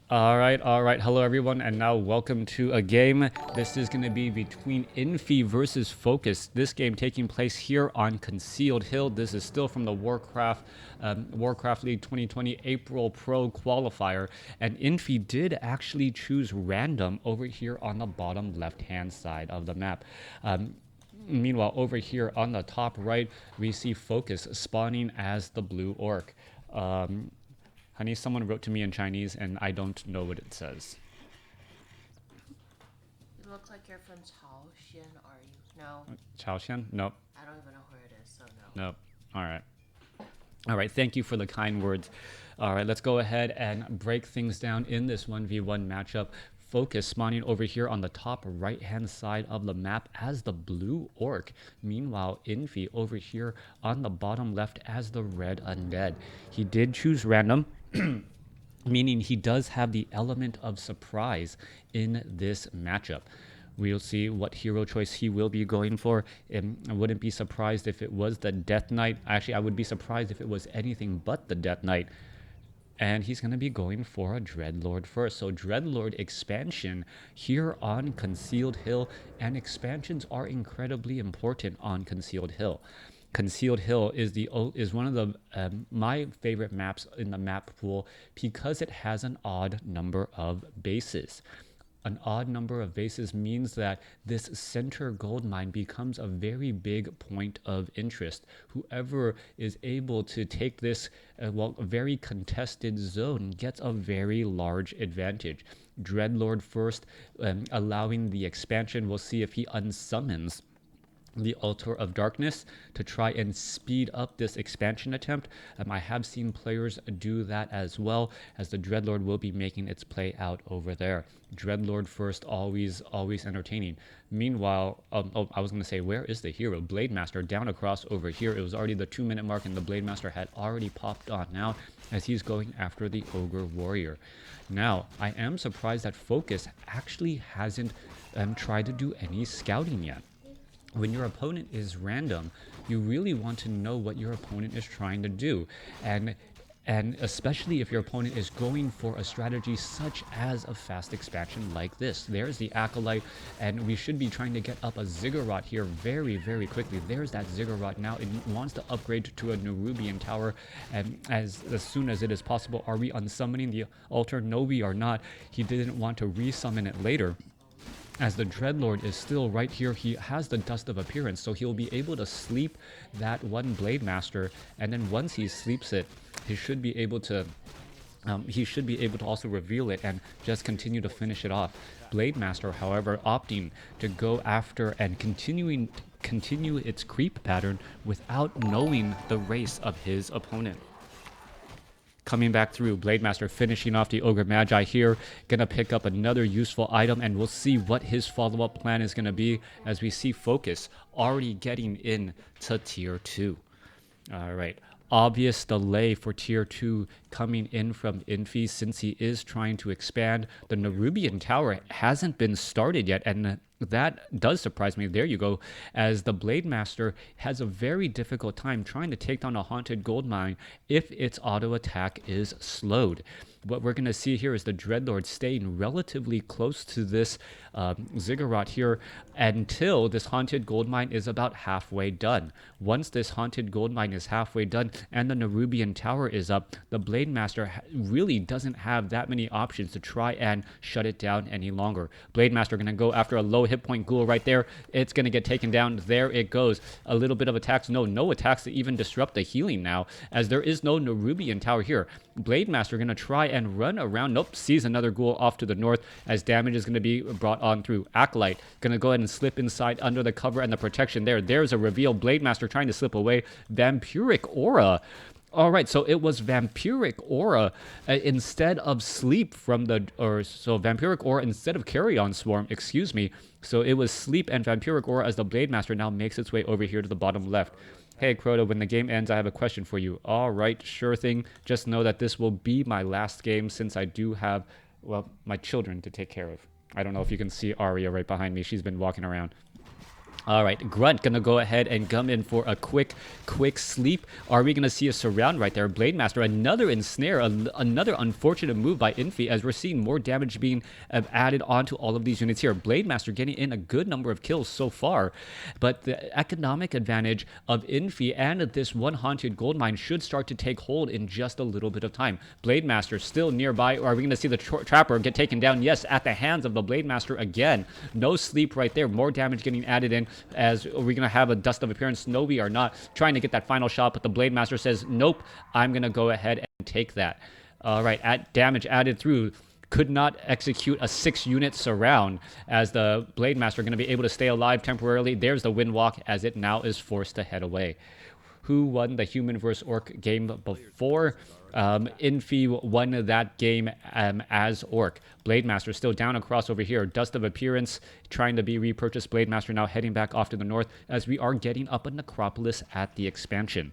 All right, all right. Hello, everyone, and now welcome to a game. This is going to be between Infi versus Focus. This game taking place here on Concealed Hill. This is still from the Warcraft League 2020 April Pro Qualifier, and Infi did actually choose random over here on the bottom left-hand side of the map. Meanwhile, over here on the top right, we see Focus spawning as the blue orc. Honey, someone wrote to me in Chinese and I don't know what it says. It looks like you're from Chaoxian, are you? No, Chaoxian? Nope. I don't even know where it is, so no. Nope. All right. All right. Thank you for the kind words. All right. Let's go ahead and break things down in this 1v1 matchup. Focus spawning over here on the top right hand side of the map as the blue orc. Meanwhile, Infi over here on the bottom left as the red undead. He did choose random. Meaning he does have the element of surprise in this matchup. We'll see what hero choice he will be going for. I wouldn't be surprised if it was the Death Knight. Actually, I would be surprised if it was anything but the Death Knight. And he's going to be going for a Dreadlord first. So Dreadlord expansion here on Concealed Hill. And expansions are incredibly important on Concealed Hill. Concealed Hill is one of the my favorite maps in the map pool because it has an odd number of bases. An odd number of bases means that this center gold mine becomes a very big point of interest. Whoever is able to take this, a very contested zone gets a very large advantage. Dreadlord first, allowing the expansion. We'll see if he unsummons the Altar of Darkness to try and speed up this expansion attempt. I have seen players do that as well, as the Dreadlord will be making its play out over there. Dreadlord first, always entertaining. Meanwhile, I was going to say, where is the hero? Blade Master down across over here. It was already the 2-minute mark and the Blade Master had already popped on now as he's going after the Ogre Warrior. Now, I am surprised that Focus actually hasn't tried to do any scouting yet. When your opponent is random, you really want to know what your opponent is trying to do. And especially if your opponent is going for a strategy such as a fast expansion like this. There's the Acolyte, and we should be trying to get up a Ziggurat here very, very quickly. There's that Ziggurat now. It wants to upgrade to a Nerubian Tower, and as soon as it is possible. Are we unsummoning the altar? No, we are not. He didn't want to resummon it later. As the Dreadlord is still right here, he has the Dust of Appearance, so he'll be able to sleep that one Blade Master, and then once he sleeps it, he should be able to also reveal it and just continue to finish it off. Blade Master, however, opting to go after and continue its creep pattern without knowing the race of his opponent. Coming back through, Blade Master finishing off the Ogre Magi here. Gonna pick up another useful item, and we'll see what his follow-up plan is gonna be as we see Focus already getting in to Tier 2. Alright, obvious delay for Tier 2 coming in from Infi since he is trying to expand. The Nerubian Tower hasn't been started yet, and that does surprise me. There you go, as the Blade Master has a very difficult time trying to take down a Haunted Gold Mine if its auto attack is slowed. What we're going to see here is the Dreadlord staying relatively close to this Ziggurat here until this Haunted Gold Mine is about halfway done. Once this Haunted Gold Mine is halfway done and the Nerubian Tower is up, the Blade Master really doesn't have that many options to try and shut it down any longer. Blade Master going to go after a low hit point ghoul right there. It's going to get taken down. There it goes. A little bit of attacks. No attacks to even disrupt the healing now, as there is no Nerubian Tower here. Blade Master going to try and run around. Nope, sees another ghoul off to the north, as damage is going to be brought on through. Acolyte going to go ahead and slip inside under the cover and the protection there. There's a reveal. Blade Master trying to slip away. Vampiric Aura. All right, so it was Vampiric Aura instead of Sleep from the, so Vampiric Aura instead of Carrion Swarm, excuse me. So it was Sleep and Vampiric Aura as the Blade Master now makes its way over here to the bottom left. Hey, Crota, when the game ends, I have a question for you. All right, sure thing. Just know that this will be my last game since I do have, well, my children to take care of. I don't know if you can see Arya right behind me. She's been walking around. All right, Grunt gonna go ahead and come in for a quick sleep. Are we gonna see a surround right there? Blademaster, another ensnare, another unfortunate move by Infi, as we're seeing more damage being added onto all of these units here. Blademaster getting in a good number of kills so far, but the economic advantage of Infi and this one haunted gold mine should start to take hold in just a little bit of time. Blademaster still nearby. Are we gonna see the Trapper get taken down? Yes, at the hands of the Blademaster again. No sleep right there. More damage getting added in. As are we going to have a dust of appearance? No, we are not. Trying to get that final shot, but the Blademaster says, nope, I'm going to go ahead and take that. All right, damage added through. Could not execute a 6-unit surround, as the Blademaster going to be able to stay alive temporarily. There's the Windwalk, as it now is forced to head away. Who won the Human vs. Orc game before? Infi won that game as Orc. Blademaster still down across over here. Dust of Appearance trying to be repurchased. Blademaster now heading back off to the north, as we are getting up a necropolis at the expansion.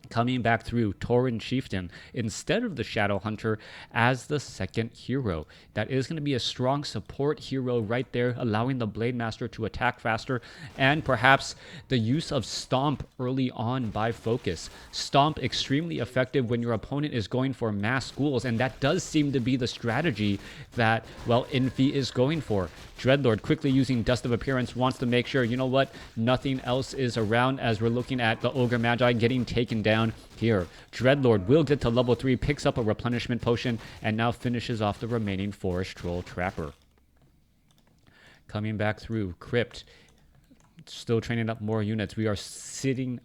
Coming back through, Tauren Chieftain instead of the Shadow Hunter as the second hero. That is going to be a strong support hero right there, allowing the Blademaster to attack faster, and perhaps the use of Stomp early on by Focus. Stomp extremely effective when your opponent is going for mass ghouls, and that does seem to be the strategy that, well, Infi is going for. Dreadlord quickly using Dust of Appearance wants to make sure, you know what, nothing else is around, as we're looking at the Ogre Magi getting taken down here. Dreadlord will get to level 3, picks up a replenishment potion, and now finishes off the remaining Forest Troll Trapper. Coming back through, Crypt still training up more units. We are seeing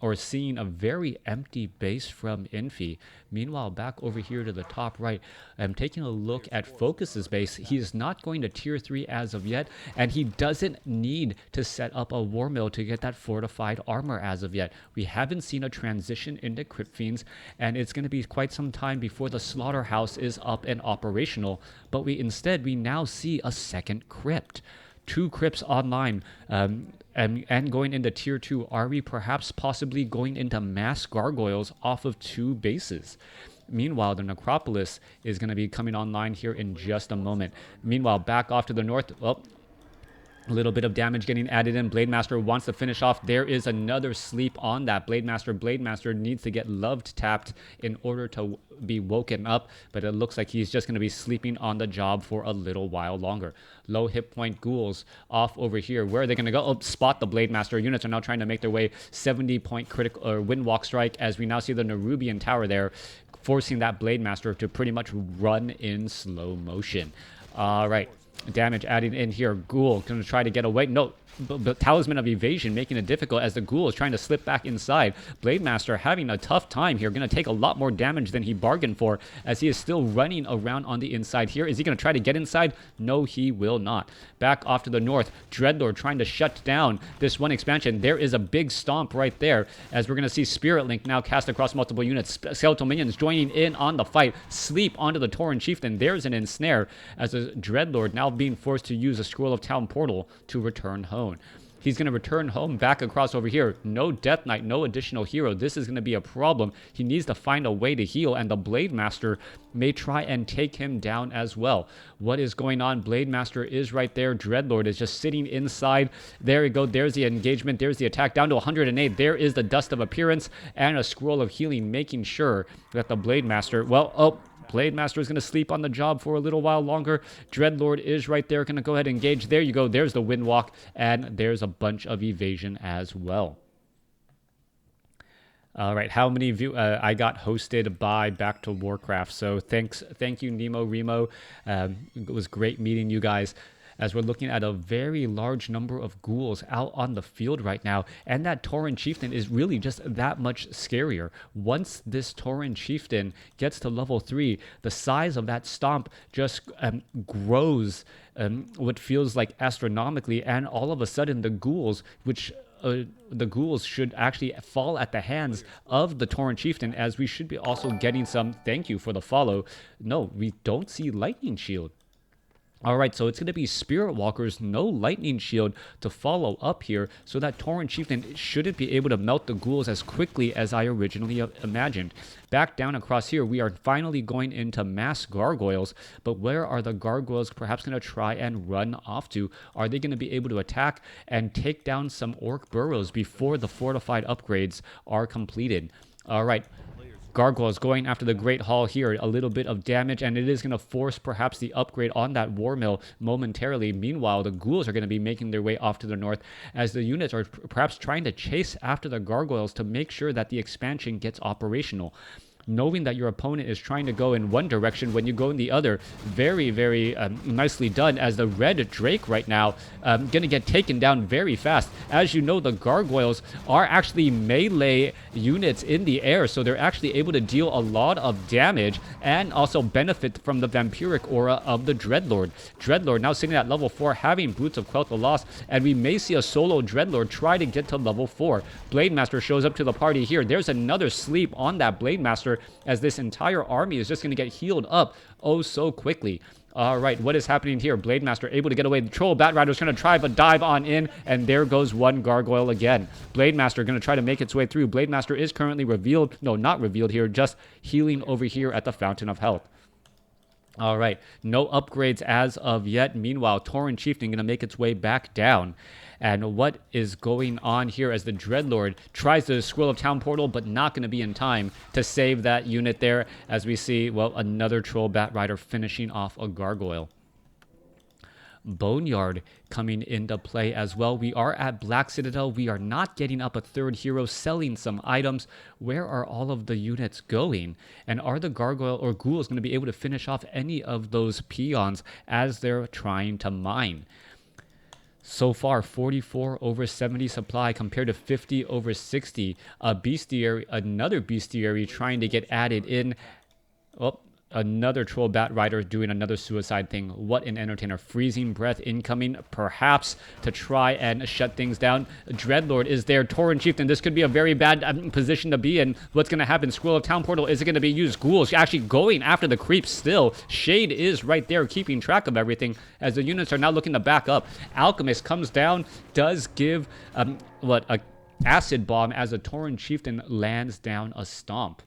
a very empty base from Infi. Meanwhile, back over here to the top right, I'm taking a look at Focus's base. He is not going to tier 3 as of yet, and he doesn't need to set up a war mill to get that fortified armor as of yet. We haven't seen a transition into Crypt Fiends, and it's going to be quite some time before the slaughterhouse is up and operational, but we now see a second Crypt. 2 crypts online, and going into tier 2. Are we perhaps possibly going into mass gargoyles off of 2 bases? Meanwhile, the necropolis is going to be coming online here in just a moment. Meanwhile, back off to the north, well, a little bit of damage getting added in. Blademaster wants to finish off. There is another sleep on that Blademaster. Blademaster needs to get loved tapped in order to be woken up, but it looks like he's just going to be sleeping on the job for a little while longer. Low hit point ghouls off over here. Where are they going to go? Oh, spot the Blademaster. Units are now trying to make their way. 70-point critical or Windwalk strike, as we now see the Nerubian tower there, forcing that Blademaster to pretty much run in slow motion. All right. Damage added in here. Ghoul going to try to get away. No, but Talisman of Evasion making it difficult, as the Ghoul is trying to slip back inside. Blademaster having a tough time here. Going to take a lot more damage than he bargained for, as he is still running around on the inside here. Is he going to try to get inside? No, he will not. Back off to the north. Dreadlord trying to shut down this one expansion. There is a big stomp right there, as we're going to see Spirit Link now cast across multiple units. Skeletal minions joining in on the fight. Sleep onto the Tauren Chieftain. There's an ensnare, as a Dreadlord now being forced to use a Scroll of Town portal to return home. He's going to return home back across over here. No Death Knight, no additional hero. This is going to be a problem. He needs to find a way to heal, and the Blademaster may try and take him down as well. What is going on? Blademaster is right there. Dreadlord is just sitting inside. There we go. There's the engagement. There's the attack down to 108. There is the Dust of Appearance and a Scroll of Healing, making sure that the Blademaster, well, oh, Blademaster is going to sleep on the job for a little while longer. Dreadlord is right there, going to go ahead and engage. There you go. There's the Windwalk, and there's a bunch of evasion as well. All right, how many of you? I got hosted by Back to WarCraft, so thank you, Nemo Remo. It was great meeting you guys, as we're looking at a very large number of ghouls out on the field right now. And that Tauren Chieftain is really just that much scarier. Once this Tauren Chieftain gets to level 3, the size of that stomp just grows what feels like astronomically, and all of a sudden the ghouls, which the ghouls should actually fall at the hands of the Tauren Chieftain, as we should be also getting some, thank you for the follow. No, we don't see Lightning Shield. All right, so it's going to be Spirit Walkers, no Lightning Shield to follow up here, so that Tauren Chieftain shouldn't be able to melt the ghouls as quickly as I originally imagined. Back down across here, we are finally going into mass gargoyles, but where are the gargoyles perhaps going to try and run off to? Are they going to be able to attack and take down some orc burrows before the fortified upgrades are completed? All right. Gargoyles going after the Great Hall here. A little bit of damage, and it is going to force perhaps the upgrade on that War Mill momentarily. Meanwhile, the ghouls are going to be making their way off to the north as the units are perhaps trying to chase after the gargoyles to make sure that the expansion gets operational. Knowing that your opponent is trying to go in one direction when you go in the other. Very, very nicely done, as the red Drake right now going to get taken down very fast. As you know, the gargoyles are actually melee units in the air, so they're actually able to deal a lot of damage and also benefit from the vampiric aura of the Dreadlord. Dreadlord now sitting at level 4, having Boots of Quell the Lost, and we may see a solo Dreadlord try to get to level 4. Blade Master shows up to the party here. There's another sleep on that Blade Master, as this entire army is just going to get healed up oh so quickly. All right, what is happening here? Blade Master able to get away. The Troll Bat Rider is going to try but dive on in, and there goes one gargoyle again. Blade Master going to try to make its way through. Blade Master is currently revealed. No, not revealed here, just healing over here at the Fountain of Health. All right, no upgrades as of yet. Meanwhile, Tauren Chieftain going to make its way back down. And what is going on here as the Dreadlord tries to Scroll of Town Portal, but not going to be in time to save that unit there, as we see, well, another Troll Bat Rider finishing off a Gargoyle. Boneyard coming into play as well. We are at Black Citadel. We are not getting up a third hero, selling some items. Where are all of the units going? And are the Gargoyle or Ghouls going to be able to finish off any of those peons as they're trying to mine? So far, 44 over 70 supply compared to 50 over 60. A bestiary, another bestiary trying to get added in. Oh, another Troll Bat Rider doing another suicide thing. What an entertainer. Freezing Breath incoming, perhaps to try and shut things down. Dreadlord is there. Tauren Chieftain, this could be a very bad position to be in. What's going to happen? Scroll of Town Portal, is it going to be used? Ghouls actually going after the creeps still. Shade is right there keeping track of everything as the units are now looking to back up. Alchemist comes down, does give, a acid bomb as a Tauren Chieftain lands down a stomp.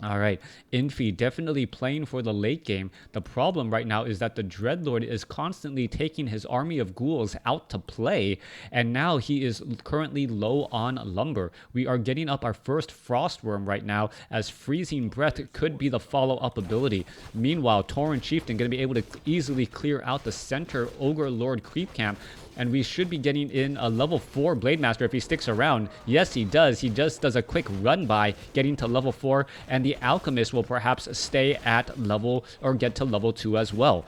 All right, Infi definitely playing for the late game. The problem right now is that the Dreadlord is constantly taking his army of ghouls out to play, and now he is currently low on lumber. We are getting up our first Frostworm right now, as Freezing Breath could be the follow-up ability. Meanwhile, Tauren Chieftain going to be able to easily clear out the center Ogre Lord creep camp, and we should be getting in a level 4 Blade Master if he sticks around. Yes, he does. He just does a quick run by getting to level 4, and the Alchemist will perhaps stay at level or get to level 2 as well.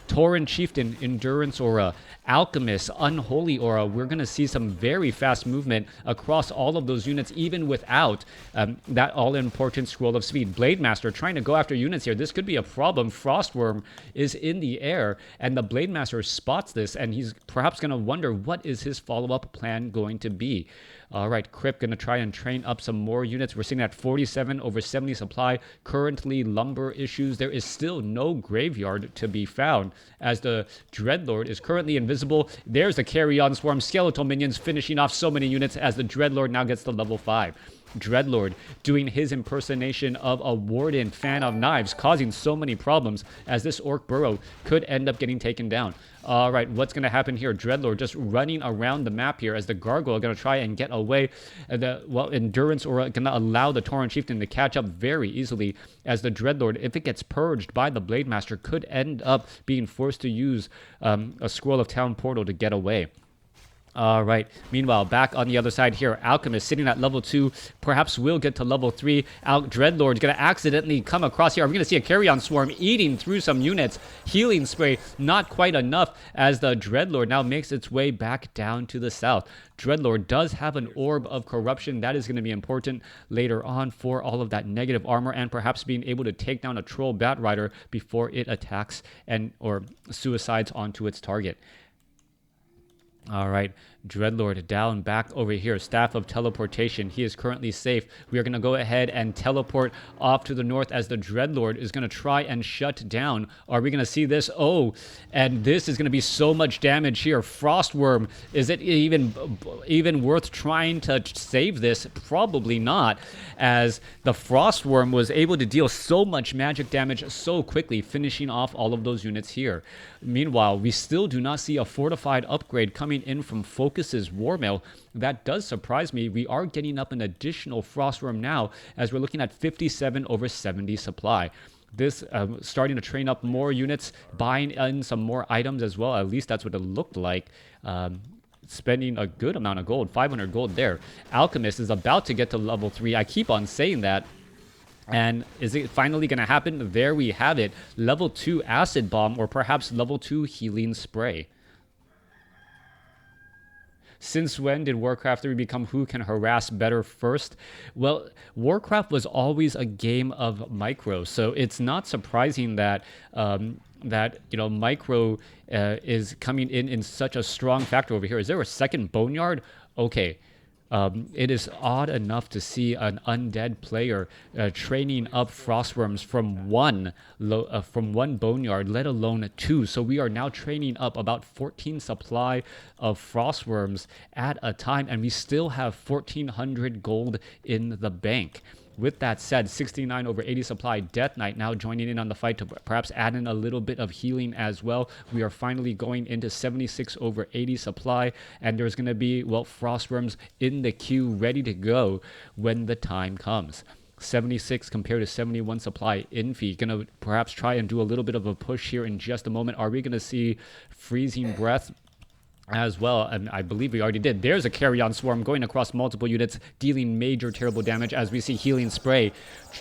Tauren Chieftain, Endurance Aura, Alchemist, Unholy Aura. We're going to see some very fast movement across all of those units, even without that all-important Scroll of Speed. Blade Master trying to go after units here. This could be a problem. Frostworm is in the air, and the Blade Master spots this, and he's perhaps going to wonder what is his follow-up plan going to be. All right, Crypt going to try and train up some more units. We're sitting at 47 over 70 supply. Currently, lumber issues. There is still no graveyard to be found, as the Dreadlord is currently invisible. There's the Carrion Swarm. Skeletal minions finishing off so many units as the Dreadlord now gets to level 5. Dreadlord doing his impersonation of a Warden fan of knives, causing so many problems as this Orc Burrow could end up getting taken down. All right, what's going to happen here? Dreadlord just running around the map here as the Gargoyle are going to try and get away. Endurance Aura going to allow the Tauren Chieftain to catch up very easily, as the Dreadlord, if it gets purged by the Blade Master, could end up being forced to use a Scroll of Town Portal to get away. All right. Meanwhile, back on the other side here, Alchemist sitting at level 2, perhaps will get to level 3. Dreadlord's going to accidentally come across here. We're going to see a Carrion Swarm eating through some units. Healing Spray, not quite enough, as the Dreadlord now makes its way back down to the south. Dreadlord does have an Orb of Corruption. That is going to be important later on for all of that negative armor, and perhaps being able to take down a Troll Bat Rider before it attacks or suicides onto its target. All right, Dreadlord down back over here. Staff of Teleportation. He is currently safe. We are going to go ahead and teleport off to the north as the Dreadlord is going to try and shut down. Are we going to see this? Oh, and this is going to be so much damage here. Frostworm. Is it even worth trying to save this? Probably not, as the Frostworm was able to deal so much magic damage so quickly, finishing off all of those units here. Meanwhile, we still do not see a fortified upgrade coming in from Focus's Warmail. That does surprise me. We are getting up an additional Frostworm now, as we're looking at 57 over 70 supply. This starting to train up more units, buying in some more items as well. At least that's what it looked like. Spending a good amount of gold, 500 gold there. Alchemist is about to get to level 3. I keep on saying that. And is it finally going to happen? There we have it. Level 2 Acid Bomb, or perhaps level 2 Healing Spray. Since when did WarCraft 3 become who can harass better first? Well, WarCraft was always a game of micro, so it's not surprising that micro is coming in such a strong factor over here. Is there a second Boneyard? Okay. It is odd enough to see an undead player training up Frostworms from one Boneyard, let alone 2. So we are now training up about 14 supply of Frostworms at a time, and we still have 1,400 gold in the bank. With that said, 69 over 80 supply. Death Knight now joining in on the fight to perhaps add in a little bit of healing as well. We are finally going into 76 over 80 supply, and there's going to be, well, Frostworms in the queue ready to go when the time comes. 76 compared to 71 supply. Infi going to perhaps try and do a little bit of a push here in just a moment. Are we going to see Freezing Breath as well? And I believe we already did. There's a Carrion Swarm going across multiple units, dealing major terrible damage, as we see Healing Spray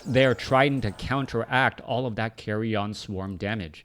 there trying to counteract all of that Carrion Swarm damage.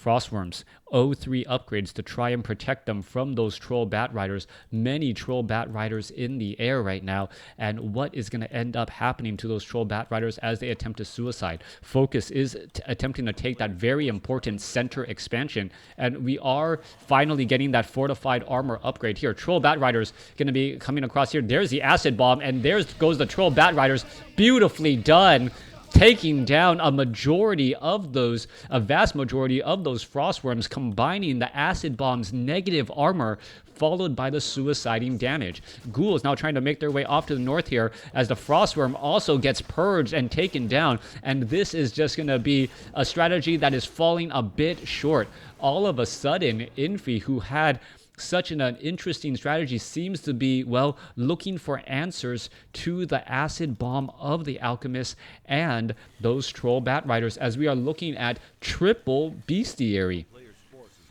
Frostworms, 03 upgrades to try and protect them from those Troll Bat Riders. Many Troll Bat Riders in the air right now. And what is going to end up happening to those Troll Bat Riders as they attempt to suicide? Focus is attempting to take that very important center expansion. And we are finally getting that fortified armor upgrade here. Troll Bat Riders going to be coming across here. There's the Acid Bomb, and there goes the Troll Bat Riders. Beautifully done, taking down a vast majority of those Frostworms, combining the Acid Bomb's negative armor followed by the suiciding damage. Ghouls now trying to make their way off to the north here as the Frostworm also gets purged and taken down, and this is just going to be a strategy that is falling a bit short. All of a sudden, Infi, who had such an interesting strategy, seems to be, well, looking for answers to the Acid Bomb of the Alchemist and those Troll Bat Riders, as we are looking at triple Bestiary.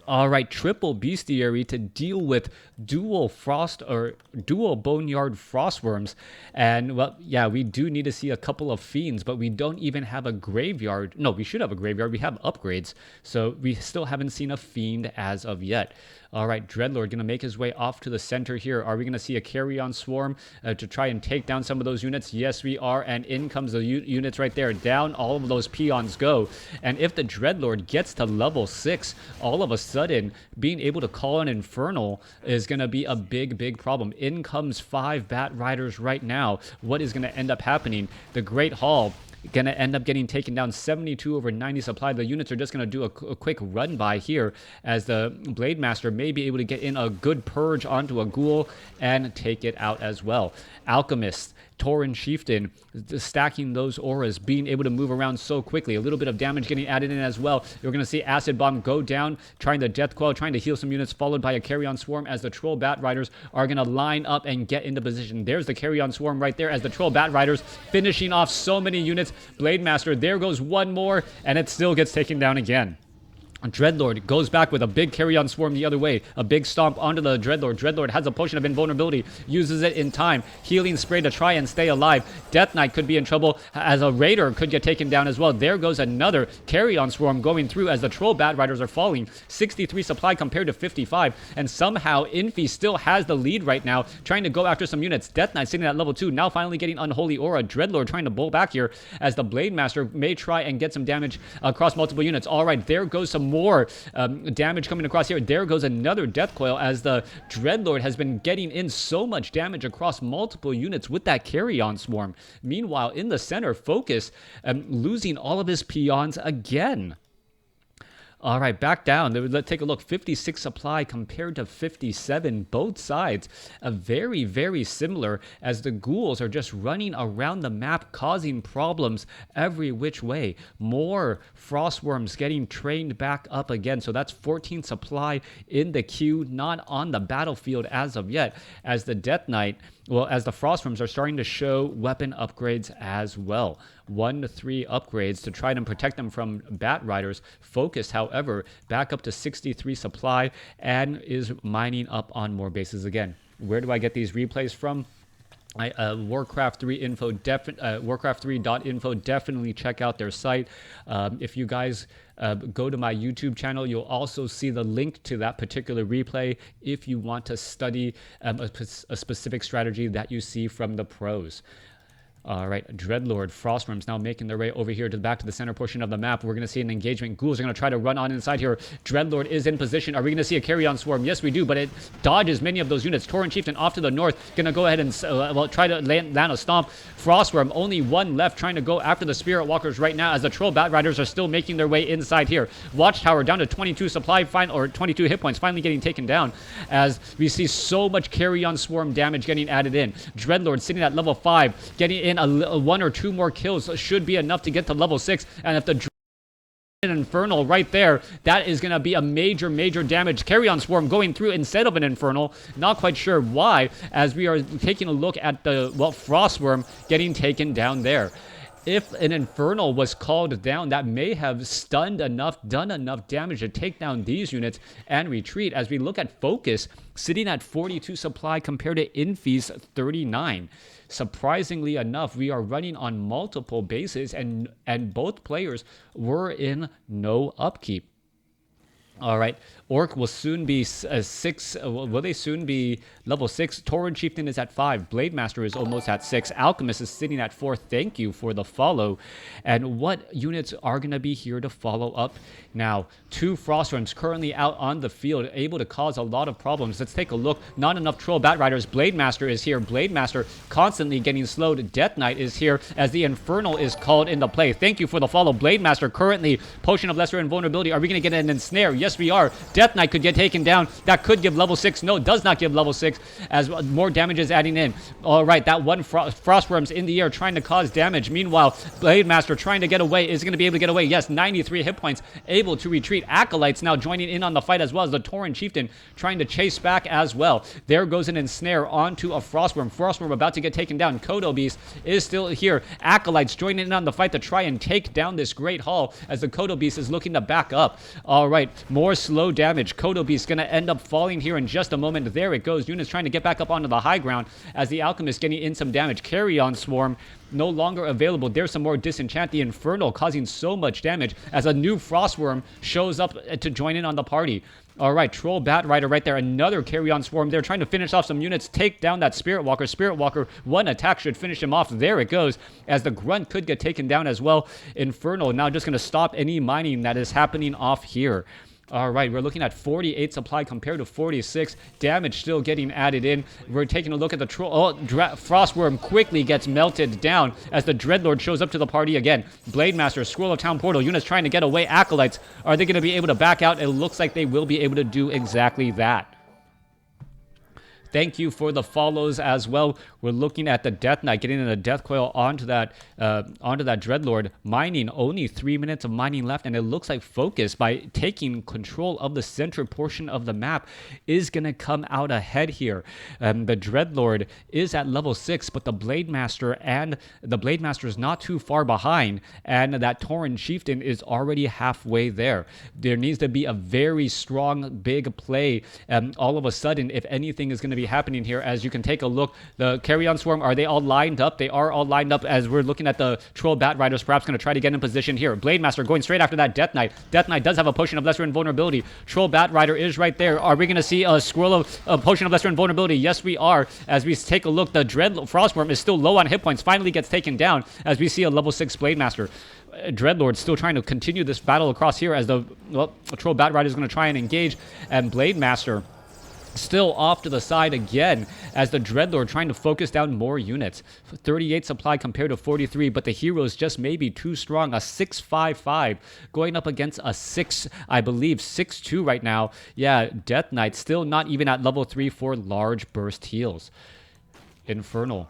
All right, triple Bestiary to deal with dual Boneyard Frostworms. And, well, yeah, we do need to see a couple of Fiends, but we don't even have a graveyard. No, we should have a graveyard. We have upgrades, so we still haven't seen a Fiend as of yet. All right, Dreadlord going to make his way off to the center here. Are we going to see a Carrion Swarm to try and take down some of those units? Yes, we are, and in comes the units right there. Down all of those peons go. And if the Dreadlord gets to level 6, all of a sudden, being able to call an Infernal is going to be a big problem. In comes 5 Bat Riders right now. What is going to end up happening? The Great Hall going to end up getting taken down, 72 over 90 supply. The units are just going to do a quick run by here, as the Blade Master may be able to get in a good purge onto a Ghoul and take it out as well. Alchemist, Tauren Chieftain, stacking those auras, being able to move around so quickly. A little bit of damage getting added in as well. You're going to see Acid Bomb go down, trying to Death Coil, trying to heal some units, followed by a Carrion Swarm as the Troll Bat Riders are going to line up and get into position. There's the Carrion Swarm right there as the Troll Bat Riders finishing off so many units. Blade Master, there goes one more, and it still gets taken down again. Dreadlord goes back with a big Carrion Swarm the other way. A big stomp onto the Dreadlord. Dreadlord has a potion of invulnerability. Uses it in time. Healing spray to try and stay alive. Death Knight could be in trouble as a Raider could get taken down as well. There goes another Carrion Swarm going through as the Troll Bat Riders are falling. 63 supply compared to 55. And somehow Infi still has the lead right now, trying to go after some units. Death Knight sitting at level 2. Now finally getting Unholy Aura. Dreadlord trying to bowl back here as the Blade Master may try and get some damage across multiple units. All right, there goes some more damage coming across here. There goes another Death Coil as the Dreadlord has been getting in so much damage across multiple units with that carry-on swarm. Meanwhile, in the center, Focus losing all of his peons again. All right, back down. Let's take a look. 56 supply compared to 57. Both sides very, very similar as the ghouls are just running around the map, causing problems every which way. More Frostworms getting trained back up again. So that's 14 supply in the queue, not on the battlefield as of yet, as the Death Knight, well, as the Frostworms are starting to show weapon upgrades as well. 1 to 3 upgrades to try to protect them from Bat Riders. Focused, however, back up to 63 supply and is mining up on more bases again. Where do I get these replays from? WarCraft 3 info, WarCraft3.info, definitely check out their site. If you guys go to my YouTube channel, you'll also see the link to that particular replay if you want to study a specific strategy that you see from the pros. All right, Dreadlord, Frostworms now making their way over here to the back to the center portion of the map. We're going to see an engagement. Ghouls are going to try to run on inside here. Dreadlord is in position. Are we going to see a carry-on swarm? Yes, we do, but it dodges many of those units. Torrent Chieftain off to the north, going to go ahead and try to land a stomp. Frostworm, only one left, trying to go after the Spirit Walkers right now as the Troll Bat Riders are still making their way inside here. Watchtower down to 22 supply, or 22 hit points, finally getting taken down as we see so much carry-on swarm damage getting added in. Dreadlord sitting at level 5, getting in a 1 or 2 more kills should be enough to get to level 6, and if the Infernal right there, that is going to be a major damage. Carry-on swarm going through instead of an Infernal. Not quite sure why, as we are taking a look at the, well, Frostworm getting taken down there. If an Infernal was called down, that may have stunned enough, done enough damage to take down these units and retreat. As we look at Focus, sitting at 42 supply compared to Infi's 39. Surprisingly enough, we are running on multiple bases, and both players were in no upkeep. All right, Orc will soon be 6. Will they soon be level 6? Torrent Chieftain is at 5. Blade Master is almost at 6. Alchemist is sitting at 4. Thank you for the follow. And what units are going to be here to follow up now? 2 Frostworms currently out on the field, able to cause a lot of problems. Let's take a look. Not enough Troll Bat Riders. Blade Master is here. Blade Master constantly getting slowed. Death Knight is here as the Infernal is called into play. Thank you for the follow. Blade Master currently Potion of Lesser Invulnerability. Are we going to get an ensnare? Yes, we are. Death Knight could get taken down. That could give level 6. No, it does not give level 6 as more damage is adding in. All right, that one Frostworm's in the air trying to cause damage. Meanwhile, Blade Master trying to get away. Is going to be able to get away. Yes, 93 hit points. Able to retreat. Acolytes now joining in on the fight as well as the Torrent Chieftain trying to chase back as well. There goes an ensnare onto a Frostworm. Frostworm about to get taken down. Kodo Beast is still here. Acolytes joining in on the fight to try and take down this Great Hall as the Kodo Beast is looking to back up. All right, more slow damage. Kodo Beast going to end up falling here in just a moment. There it goes. Units trying to get back up onto the high ground as the Alchemist getting in some damage. Carry-on Swarm no longer available. There's some more disenchant. The Infernal causing so much damage as a new Frostworm shows up to join in on the party. All right, Troll Bat Rider right there. Another carry-on swarm. They're trying to finish off some units. Take down that Spirit Walker. Spirit Walker, one attack should finish him off. There it goes, as the Grunt could get taken down as well. Infernal now just going to stop any mining that is happening off here. All right, we're looking at 48 supply compared to 46. Damage still getting added in. We're taking a look at the Troll. Oh, Frostworm quickly gets melted down as the Dreadlord shows up to the party again. Blade Master, Scroll of Town Portal. Units trying to get away. Acolytes, are they going to be able to back out? It looks like they will be able to do exactly that. Thank you for the follows as well. We're looking at the Death Knight getting in a Death Coil onto that Dreadlord. Mining, only 3 minutes of mining left, and it looks like Focus, by taking control of the center portion of the map, is going to come out ahead here. The Dreadlord is at level 6, but the Blade Master is not too far behind, and that Torrent Chieftain is already halfway there. There needs to be a very strong, big play all of a sudden if anything is going to be be happening here. As you can take a look, the Carrion Swarm, are they all lined up? They are all lined up as we're looking at the Troll Bat Riders perhaps going to try to get in position here. Blade Master going straight after that Death Knight. Death Knight does have a potion of lesser invulnerability. Troll Bat Rider is right there. Are we going to see a Squirrel of a potion of lesser invulnerability? Yes, we are. As we take a look, the Frostworm is still low on hit points, finally gets taken down as we see a level 6 Blade Master. Dreadlord still trying to continue this battle across here as the Troll Bat Rider is going to try and engage, and Blade Master still off to the side again as the Dreadlord trying to focus down more units. 38 supply compared to 43, but the heroes just maybe too strong. A 6-5-5 going up against a 6, I believe, 6-2 right now. Yeah, Death Knight still not even at level 3 for large burst heals. Infernal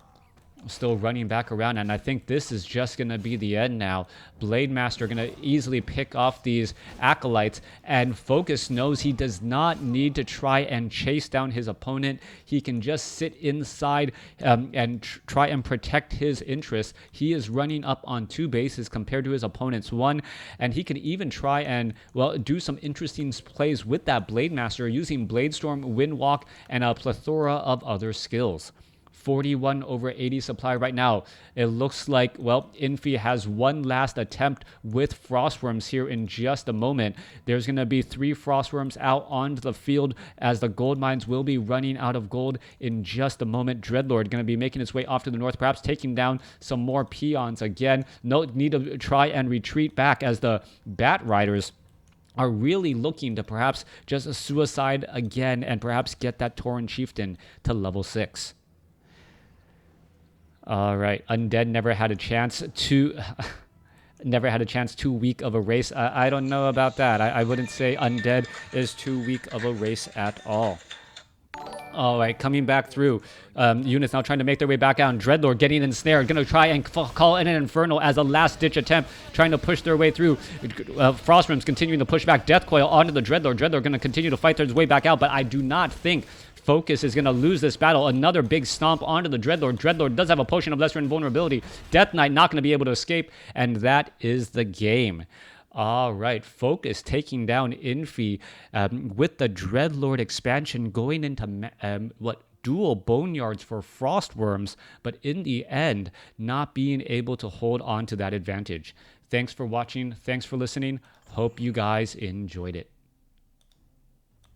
still running back around, and I think this is just going to be the end now. Blade Master going to easily pick off these acolytes, and Focus knows he does not need to try and chase down his opponent. He can just sit inside and try and protect his interests. He is running up on 2 bases compared to his opponent's 1, and he can even try and, well, do some interesting plays with that Blade Master using Blade Storm, Windwalk, and a plethora of other skills. 41 over 80 supply right now. It looks like, well, Infi has one last attempt with Frostworms here in just a moment. There's going to be 3 Frostworms out onto the field as the gold mines will be running out of gold in just a moment. Dreadlord going to be making its way off to the north, perhaps taking down some more peons again. No need to try and retreat back as the Bat Riders are really looking to perhaps just suicide again and perhaps get that Tauren Chieftain to level 6. All right, Undead never had a chance to too weak of a race. I don't know about that. I wouldn't say Undead is too weak of a race at all. All right, coming back through. Units now trying to make their way back out. And Dreadlord getting ensnared. Going to try and call in an Infernal as a last-ditch attempt, trying to push their way through. Frostworms continuing to push back Death Coil onto the Dreadlord. Dreadlord going to continue to fight their way back out, but I do not think Focus is going to lose this battle. Another big stomp onto the Dreadlord. Dreadlord does have a potion of lesser invulnerability. Death Knight not going to be able to escape, and that is the game. All right, Focus taking down Infi with the Dreadlord expansion going into dual boneyards for Frostworms, but in the end, not being able to hold on to that advantage. Thanks for watching. Thanks for listening. Hope you guys enjoyed it.